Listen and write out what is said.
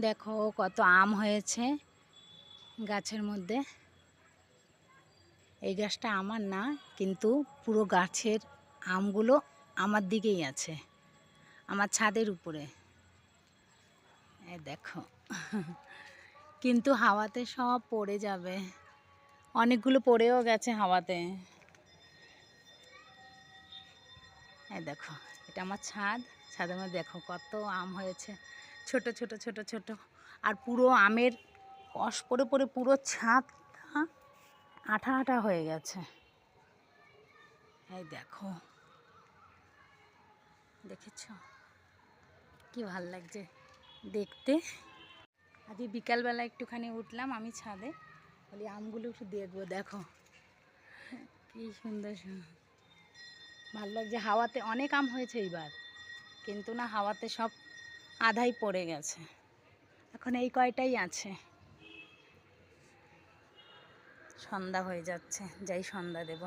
দেখো কত আম হয়েছে গাছের মধ্যে। এই গাছটা আমার না, কিন্তু পুরো গাছের আমগুলো আমার দিকেই আছে, আমার ছাদের উপরে। এই দেখো কিন্তু হাওয়াতে সব পড়ে যাবে, অনেকগুলো পড়েও গেছে হাওয়াতে। এই দেখো, এটা আমার ছাদ, ছাদের মধ্যে দেখো কত আম হয়েছে, ছোট ছোট ছোট ছোট। আর পুরো আমের কষ পড়ে পড়ে পুরো ছাদটা আঠা আঠা হয়ে গেছে। এই দেখো, দেখেছো কি ভাল লাগছে দেখতে। আজকে বিকালবেলা একটুখানি উঠলাম আমি ছাদে, বলি আমগুলো একটু দেখবো। দেখো কি সুন্দর সুন্দর, ভালো লাগছে। হাওয়াতে অনেক আম হয়েছে এইবার, কিন্তু না হাওয়াতে সব আধাই পড়ে গেছে। এখন এই কয়টাই আছে। সন্ধ্যা হয়ে যাচ্ছে, যাই সন্ধ্যা দেব।